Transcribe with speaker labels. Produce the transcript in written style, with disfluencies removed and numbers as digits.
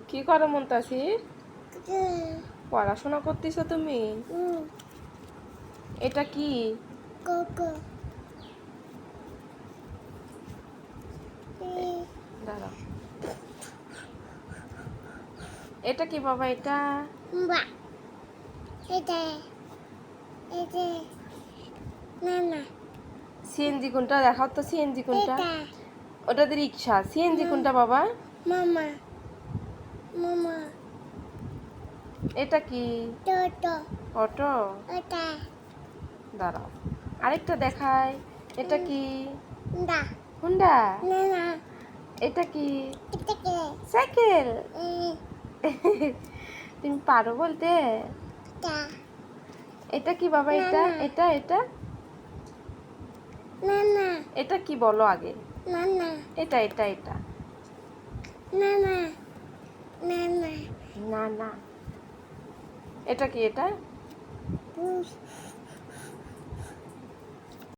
Speaker 1: কি করো মুনতাসির? পড়াশোনা করতেছো তুমি? এটা কি? দাঁড়াও। এটা কি বাবা? এটা সিএনজি কোনটা? দেখাও তো সিএনজি কোনটা। ওটা তো রিক্সা। সিএনজি কোনটা বাবা? এটা কি? অটো। দাঁড়াও, আরেকটা দেখাই। এটা কি? হুন্ডা। এটা কি? সাইকেল। তুমি পারো বলতে? এটা কি বাবা? এটা এটা এটা এটা কি বলো আগে? এটা এটা এটা না না। এটা কি? এটা